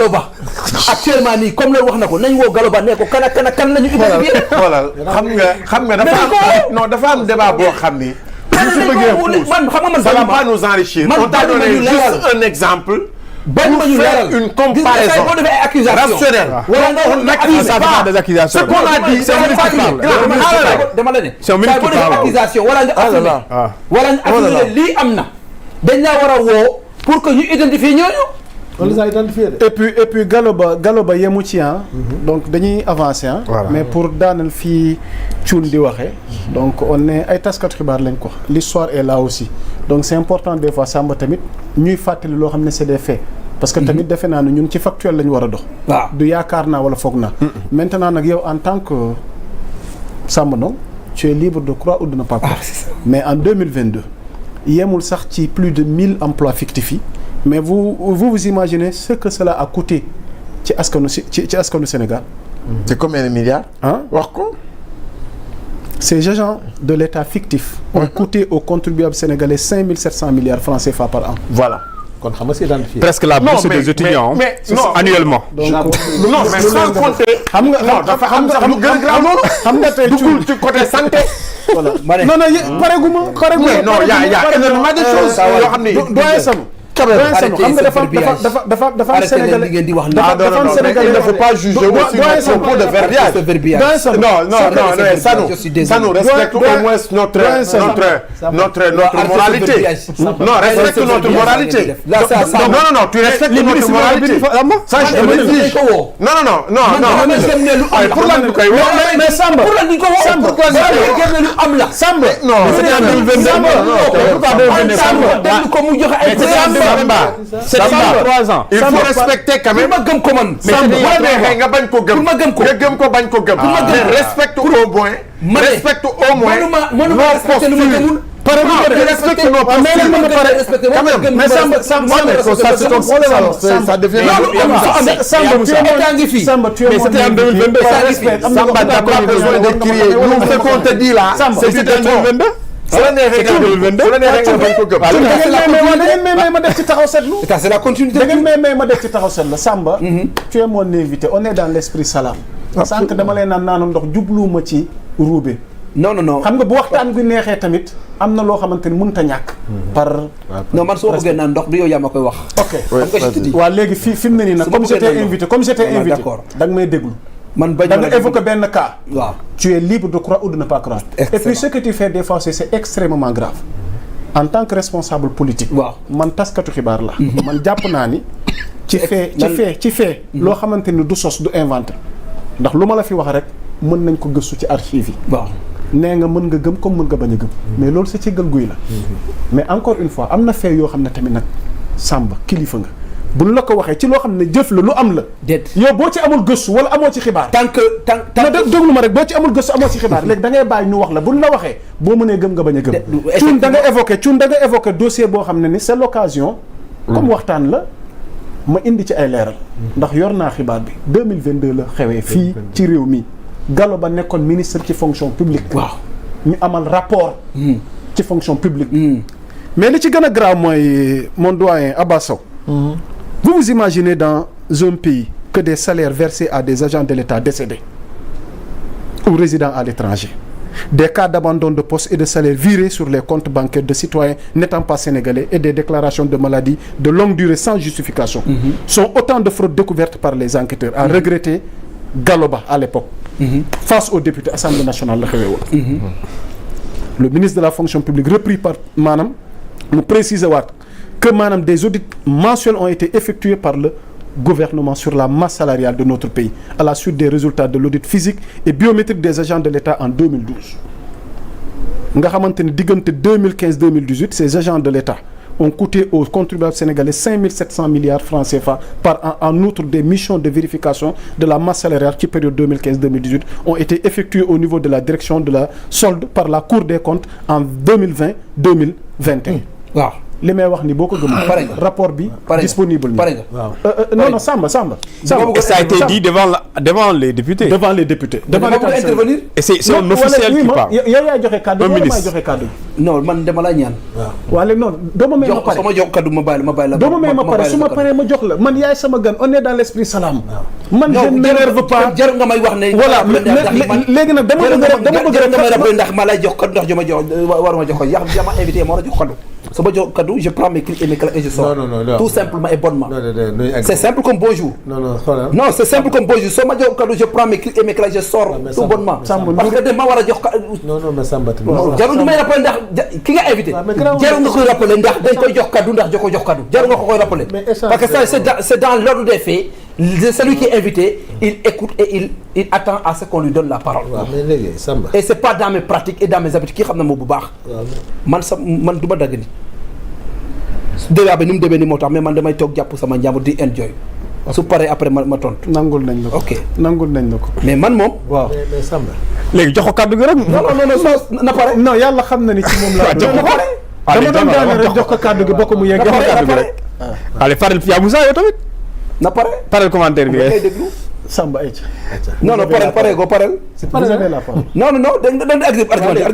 Gallo Ba actuellement nii comme loolu wax na ko nañ woo Gallo Ba ne ko kan lañu identifié. voilà xam nga dafa am débat boo xam ni. man xam nga man ça va pas nous enrichir. On t'a donné juste un exemple. bañ ma ñu leeral une comparaison rationnelle. wala nga accuse pas des accusations. Ce qu'on a dit, c'est lui qui parle. dama la ne. C'est un ministre qui parle. accusation wala nga affirmé. wala nga affirmé lii am na. dañ laa war a woo pour que ñu identifier ñooñu. on les a identifiés de. et puis Gallo Ba yemu ci donc dañuy avancer Voilà. mais pour daaneel fii Thioune di waxee. donc on est ay taskatu xibaar lañ ko. l'histoire est là aussi donc c'est important des fois Samba tamit ñuy fàttali loo xam ne c'est des faits. parce que tamit defe naa ne ñun ci factuel lañ war a dox. waaw du yaakaar naa wala foog naa. maintenant nag yow en tant que Samba Ndong tu es libre de croire ou de ne pas croire. mais en 2022 yemul sax ci plus de 1000 emplois fictifs yi. mais vous imaginez ce que cela a coûté ci askanu Sénégal. C'est combien de milliards. wax ko. Ces agents de l'État fictif ont coûté aux contribuables sénégalais 5700 milliards francs CFA par an. Voilà. kon xam nga c'est identifié. Presque la bourse des étudiants annuellement. donc non mais sans compter. xam nga lu gën a grave loolu. xam nga tey dugul ci côté santé. voilà non pareeguma. non y a énormément de choses yoo xam ne. doyen Sanu. xam nga dafa am Sénégalais ngeen di wax dafa am Sénégalais il ne faut pas juger aussi nos propos de verbiage. non Sanu respecte au moins notre moralité. Non respecte notre moralité. Non tu respectes notre moralité. Ça je te le dis. Non. Pour lan ñu koy woo. mais Samba pour lan ñu ko woo. Samba lu am la. Samba non c'était en 2022. Samba ko mu joxe ay C'est 3 ans. Il faut respecter quand même. ma gëm ko man. mais nga bañ ko gëm. pour ma gëm ko nga gëm ko bañ ko gëm. mais respecte au moins. respecte au moins. mënuma respecter lu ma gëmul. respecte nos postures. mais ça devient Samba tu es mais c'était en 2022. Samba t'as pas besoin de crier. Nous ce qu'on te dit là. C'était en 2022. mais ma def ci taxaw seetlu. c'est la continuité. mais ma def ci taxaw seetlu Samba. tu es mon invité on est dans l'esprit salam. sànq dama lay naan ndox jubluwuma ci ruube. non xam nga bu waxtaan bi neexee tamit am na loo xamante ni mënut a ñàkk. non man soo bëggee naan ndox du yow yaa ma koy wax. ok waaw léegi fi mu ne nii nag comme j'étais invité da nga may déglu. man bañ da nga évoqué benn cas. waaw tu es libre de croire ou de ne pas croire. et puis ce que tu fais des fois c'est extrêmement grave. en tant que responsable politique. waaw man taskatu xibaar la. man jàpp naa ni. ci fait loo xamante ni du sos du inventé. ndax lu ma la fi wax rek mën nañ ko gëstu ci archive yi. waaw nee nga mën nga gëm comme mën nga bañ a gëm. mais loolu sa ci gël guy la. mais encore une fois am na fait yoo xam ne tamit nag Samba kilifa nga. buñ la ko waxee ci loo xam ne jëf la lu am la. déet yow boo ci amul gëstu wala amoo ci xibaar. tant que déglu ma rek boo ci amul gëstu amoo ci xibaar léegi da ngay bàyyi ñu wax la buñ la waxee boo mënee gëm nga bañ a gëm. Thioune da nga évoqué dossier boo xam ne ni c'est l'occasion. comme waxtaan la ma indi ci ay leeral. ndax yor naa xibaar bi 2022 la xewee fii ci réew mi. Gallo Ba nekkoon ministre ci fonction publique. waaw ñu amal rapport. ci fonction publique. mais li ci gën a grave mooy mon doyen Abba Sow. Vous imaginez dans un pays que des salaires versés à des agents de l'État décédés ou résidant à l'étranger, des cas d'abandon de poste et de salaires virés sur les comptes bancaires de citoyens n'étant pas sénégalais et des déclarations de maladies de longue durée sans justification sont autant de fraudes découvertes par les enquêteurs. À regretter Gallo Ba à l'époque face aux députés Assemblée nationale la xewee woon. Le ministre de la fonction publique repris par maanaam mu préciser waat que maanaam des audits mensuels ont été effectués par le gouvernement sur la masse salariale de notre pays à la suite des résultats de l'audit physique et biométrique des agents de l'État en 2012 nga xamante ni diggante 2015-2018 ces agents de l'État ont coûté aux contribuables sénégalais 5700 milliards francs CFA par an. En outre, des missions de vérification de la masse salariale qui période 2015-2018 ont été effectuées au niveau de la direction de la solde par la Cour des comptes en 2020-2021. waaw li may wax ni boo ko gëmul. rapport bi disponible ni. non Samba. Ça a été dit devant les députés. Devant les députés. devant les intervenir. Et c'est un officiel qui parle. yow yaa joxe kàddu gi. non man dama la ñaan. waaw léegi noonu doo ma may ma pare sama jox kaddu ma bàyyi la. doo ma may ma pare su ma paree ma jox la man yaay sama gan on est dans l'esprit salam. man je ne m'énerve pas jarul nga may wax ne. voilà léegi nag dama bëgg nga may rappelé ndax ma lay jox kaddu ndax ma jox waruma jox ko yaa ma invité ma war a jox kaddu. sama jox kaddu je prends mes clics et mes claques et je sors. non tout simplement et bonnement. c'est simple comme bonjour. non c'est simple comme bonjour soo ma jox kaddu je prends mes clics et mes claques je sors tout bonnement. parce que dama war a jox kaddu. non mais Samba jarul nga may rappelé ndax ki nga invité. jarul nga koy rappelé ndax dañ koy jox kaddu ndax ko jox kaddu jarul nga ko koy rappelé. parce que ça c'est dans l'ordre des faits. Celui qui est invité, il écoute et il attend à ce qu'on lui donne la parole. Et c'est pas dans mes pratiques et dans mes habitudes. Qui xam na ma bu baax. man du ma dagg ni. débat bi ni mu demee ni moo tax mais man damay toog jàpp sama njàmbur di enjoy. su paree après ma tontu. nangul nañ la ko ok nangul nañ la ko. mais man moom. waaw mais Samba. léegi jox ko kàddu gi rek. non na pare. non yàlla xam na ni ci moom laa. jox ko pare. dama doon daane rek jox ko kàddu gi bokk mu yegg. jox ko kàddu gi rek. allez Fadel yaa Moussa yow tamit. na pare. parel commentaire bi ngay déglu. Samba ay non parel go parel. vous avez la parole. non dañ argumenté.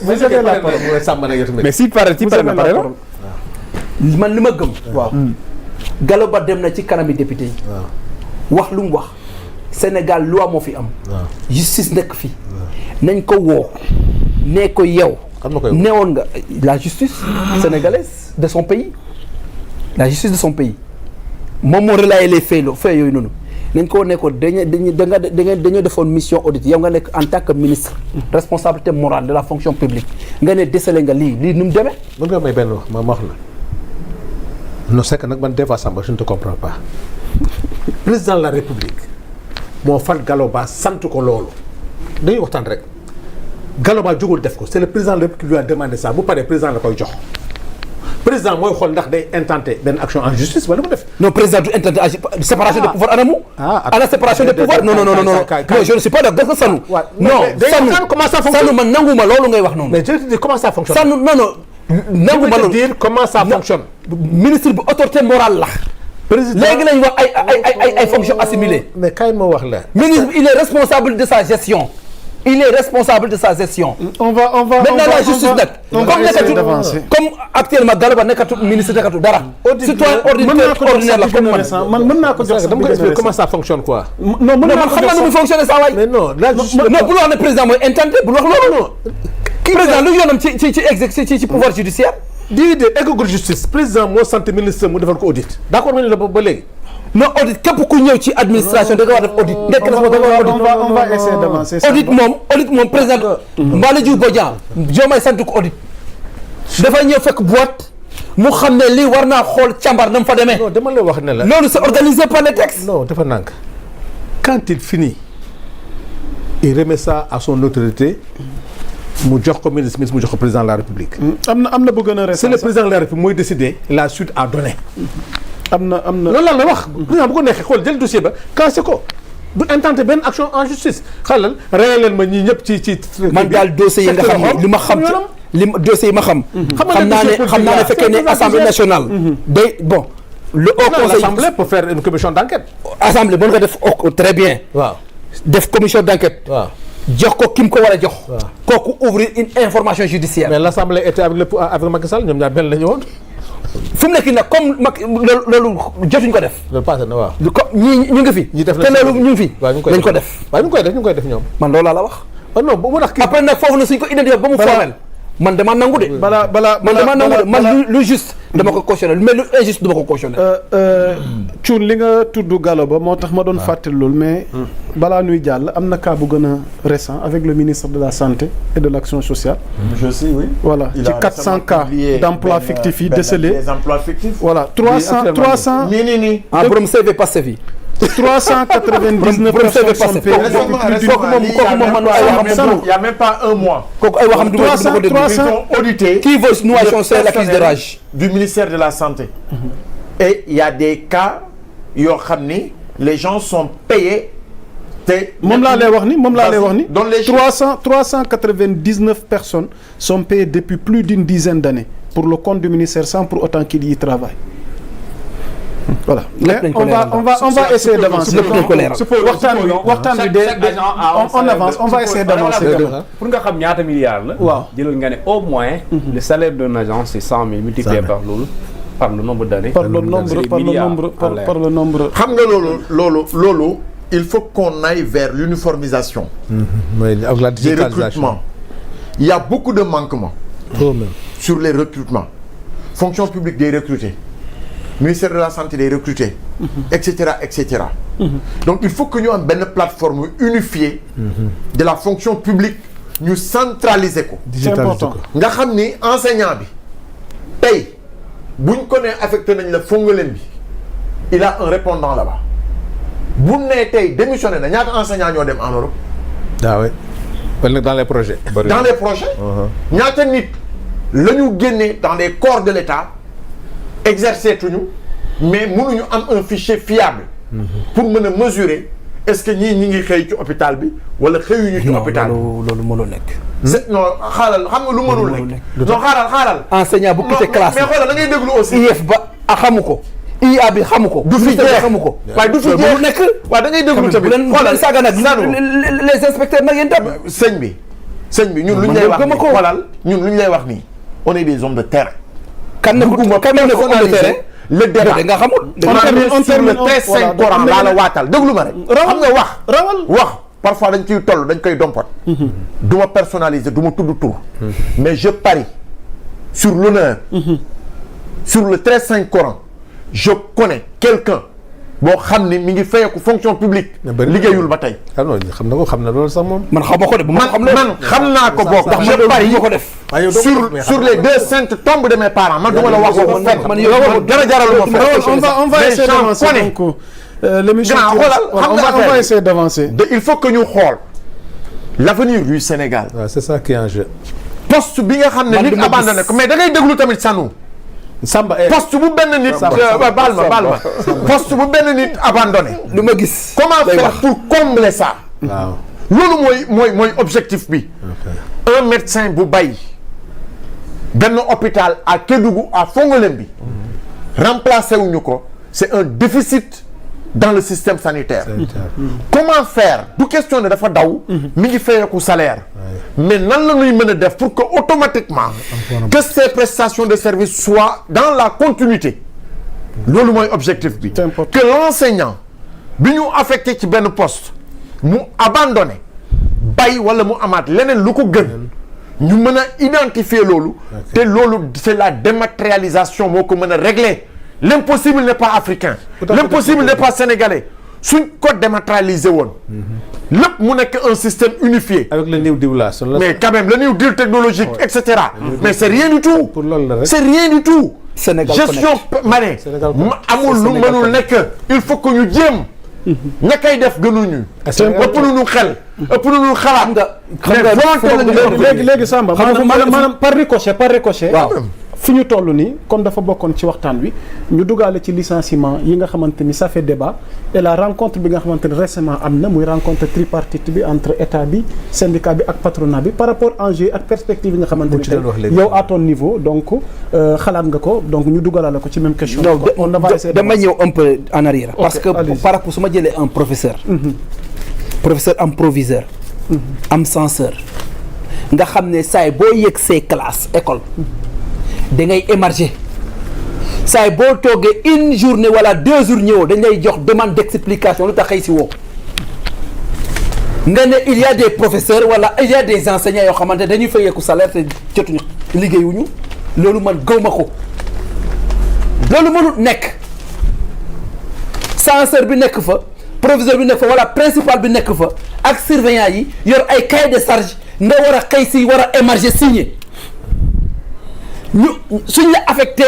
vous avez la parole. Samba nag yow tamit. mais si parel ci parel na parel la. man li ma gëm. waaw Gallo Ba dem na ci kanami député yi. wax lu mu wax. Sénégal loi moo fi am. justice nekk fi. nañ ko woo. nee ko yow. neewoon nga la justice sénégalaise de son pays. la justice de son pays. moom moo relayé les faits yooyu noonu. nañ ko ne ko dañoo defoon mission audit yow nga nekk en tant que ministre. responsabilité morale de la fonction publique. nga ne décelé nga lii nu mu demee. mën nga may benn wax ma wax la. non c'est que nag man des fois Samba je ne te comprends pas. président de la république moo fal Gallo Ba sant ko loolu dañuy waxtaan rek Gallo Ba jógul def ko c'est le président de la république qui lui a demandé ça bu paree président la koy jox. président mooy xool ndax day intenté benn action en justice wala mu def. non président du intenté séparation de pouvoir anamu. ana séparation de pouvoir non je ne suis pas d'accord gis nga Sanu. non Sanu comment ça fonctionne Sanu man nanguma loolu ngay wax noonu. mais je te dis comment ça fonctionne. Sanu non nanguma loolu dire comment ça fonctionne. ministre bu autorité morale la. président léegi lañ wax ay fonctions assimilées. mais kaay ma wax la. ministre il est responsable de sa gestion. il est responsable de sa gestion. on va maintenant la justice nag. comme actuellement Gallo Ba nekkatu ministre nekkatu dara. citoyen ordinaire la comme man mën naa ko jox dama ko expliquer comment ça fonctionne quoi. non mën naa ko xam naa nu muy fonctionner saa waay. mais non la justice non bul wax ne président mooy intenté bul wax loolu non. président lu yoonam ci pouvoir judiciaire. déedéet eggagul justice président moo sant ministre mu defal ko audit d'accord nga ni la ba léegi. non audit képp ku ñëw ci administration da nga war a def audit. nekk na on va essayer d'avancer. audit moom président. Mbaye Diouf Bodian Diomaye sant ko audit. dafa ñëw fekk boîte mu xam ne lii war naa xool càmbar na mu fa demee. non dama la wax ne la. loolu c'est organisé par les textes. non dafa nànk quand il finit il remet ça à son autorité. mu jox ko ministre mu jox ko président de la république. am na bu gën a récent. c'est le président de la république mooy décider la suite à donner. am na loolu la wax. président bu ko neexee xool jël dossier ba classé ko du intenté benn action en justice xalal rey leen ma ñii ñëpp ci. man daal dossier yi nga xam ne li ma xam ci dossier yi ma xam. xam naa ne fekkee ne assemblée nationale. day bon. le haut conseil l'assemblée peut faire une commission d'enquête. assemblée mën nga def très bien. waaw def commission d'enquête. waaw. jox ko kim ko war a jox. kooku ouvrir une information judiciaire. mais l'assemblée était avec Macky Sall ñoom ñaar benn la ñu woon. fu mu nekk nag comme Macky loolu jotuñ ko def. loolu passé na waaw. comme ñii ñu ngi fi. ñi def te loolu ñu ngi fi. waaw ñu dañ ko def. waaw ñu ngi koy def ñoom. man loolu laa la wax. non bu tax kii. après nag foofu na suñ ko identifié ba mu formel. man dama nangu de. man lu juste. dama ko cautionné mais lu injuste dama ko cautionné. Thioune li nga tudd Gallo Ba moo tax ma doon fàttali loolu mais. balaa nuy jàll am na cas bu gën a récent avec le ministre de la santé et de l'action sociale. je sais oui. voilà ci 400 cas d'emplois fictifs yi décelés. des emplois fictifs. voilà 300. nii. ah borom CV passé fi. 399 personnes sont payées. Il y a même pas un mois. kooku ay waxam du ma ko déglu. Ils ont audité. qui veut noyation c'est la crise de rage. du ministère de la santé. Et il y a des cas yoo xam ni les gens sont payés. moom laa lay wax ni dans les 399 personnes sont payées depuis plus d'une dizaine d'années pour le compte du ministère sans pour autant qu'il y travaille. voilà mais on va essayer d'avancer. waxtaan bi on avance on va essayer d'avancer. pour nga xam ñaata milliards la. waaw jëlal nga ne au moins. le salaire d'un agent c'est 100 000 multiplié par loolu. par le nombre d'années. par le nombre. xam nga loolu il faut qu'on aille vers l'uniformisation. Avec la des recrutements. Il y a beaucoup de manquements. Sur les recrutements. Fonction publique des recrutés. Ministère de la santé des recrutés. Etc. etc. Donc il faut que ñu am benn plateforme unifiée. de la fonction publique ñu centraliser ko. C'est important nga xam ni enseignant bi tey buñ ko nee affecté nañ la Fongolembi bi il a un répondant là-bas bu nee tey démissionné na ñaata enseignant ñoo dem en Europe. ah oui wala dans les projets. dans les projets. ñaata nit la ñu génnee dans les corps de l'État exercer tuñu mais mënuñu am un fichier fiable. pour mën a mesurer est-ce que ñii ñi ngi xëy ci hôpital bi wala xëyuñu ci hôpital bi. loolu mënul nekk. non xaaral xam nga lu mënul nekk. non xaaral. enseignant bu quitté classe mais xoolal da ngay déglu aussi. IEF ba xamu ko. IA bi xamu ko. du fi jeex xamu ko. waaye du fi jeex mënul nekk. waaw da ngay déglu tamit xoolal saaga nag les inspecteurs nag yéen tam. sëñ bi ñun lu ñu lay wax nii xoolal ñun lu ñu lay wax nii on est des hommes de terrain. kan ne ko homme de terrain. le débat nga xamul. on termine le très saint Coran laa la waatal déglu ma rek. xam nga wax parfois dañ ciy toll dañ koy dompot. du ma personnaliser du ma tudd tur. mais je parie sur l'honneur sur le très saint Coran je connais quelqu'un boo xam ni mi ngi fayeeku fonction publique. liggéeyul ba tey. ah non xam na loolu sax moom. man xam ko de bu ma xam man xam naa ko bokk. ndax je parie ko def. sur les deux saintes tombes de mes parents man duma la wax ko fenn. man yow dara jaralu ma fenn. on va essayer d'avancer donc l'émission on va essayer d'avancer. il faut que ñu xool l'avenir du Sénégal. waaw c'est ça qui est en jeu. poste bi nga xam ne nit abandonné ko mais da ngay déglu tamit Sanu. Samba poste bu benn nit. baal ma poste bu benn nit abandonné. lu ma gis. comment faire pour combler ça. waaw loolu mooy objectif bi. un médecin bu bay benn hôpital à Kédougou à Fongolembi remplacé wuñu ko c'est un déficit dans le système sanitaire. Comment faire du question ne dafa daw. mi ngi fayeeku salaire. mais nan la ñuy mën a def pour que automatiquement que ces prestations de services soient dans la continuité. loolu mooy objectif bi. que l'enseignant bi ñu affecté ci benn poste mu abandonné bay wala mu amaat leneen lu ko gën ñu mën a identifier loolu. te loolu c'est la dématérialisation moo ko mën a régler. L'impossible n'est pas africain. L'impossible n'est pas sénégalais. suñ ko dématérialisé woon. lépp mu nekk un système unifié. avec le new deal là. mais quand même le new deal technologique et cetera. mais c'est rien du tout. pour loolu la rek c'est rien du tout. Sénégal gestion ma ne amul lu mënul nekk il faut que ñu jéem. ña koy def gënuñu. ëpp nañu xel. ëpp nañu xalaat. xam nga léegi Samba maanaam par ricochet. waaw. fi ñu toll nii comme dafa bokkoon ci waxtaan wi ñu dugaale ci licenciement yi nga xamante ni ça fait débat et la rencontre bi nga xamante ni récemment am na muy rencontre tripartite bi entre état bi syndicat bi ak patronat bi par rapport enjeu ak perspective yi nga xamante ni tey yow à ton niveau donc xalaat nga ko donc ñu dugalaale ko ci même question. dama ñëw un peu en arrière. parce que par rapport su ma jëlee un professeur. professeur am proviseur. am censeur. nga xam ne saay boo yëg see classe école. da ngay émarger saay boo toogee une journée wala 2 jours ñëwoo dañ lay jox demande d'explication lu tax xëy si woo nga ne il y a des professeurs wala il y a des enseignants yoo xamante ne dañuy fayeeku salaire te jotuñu liggéeyuñu loolu man gëwma ko loolu mënul nekk censeur bi nekk fa proviseur bi nekk fa wala principal bi nekk fa ak surveillant yi yor ay cahier de charge nga war a xëy si war a émarger signer ñu suñ la affecté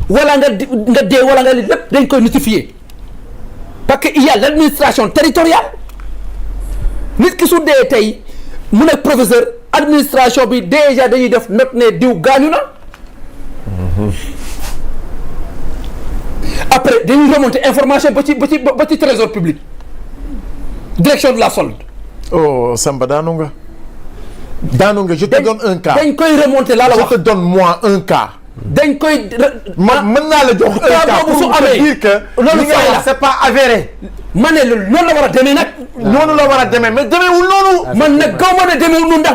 wala nga dee wala nga li lépp dañ koy notifier parce que il y a l'administration territoriale nit ki su dee tey mu nekk professeur administration bi déjà dañuy def note ne diw gaañu na après dañuy remonter information ba ci trésor public direction de la solde. oh Samba daanu nga je te donne un cas. dañ koy remonter laa la wax. je te donne moi un cas. dañ koy. mën naa la jox un cas boobu su pour amee dire que loolu li nga wax c'est pas avéré. ma ne loolu la war a demee nag. noonu la war a demee mais demeewul noonu. man nag gaw ma ne demeewul noonu ndax.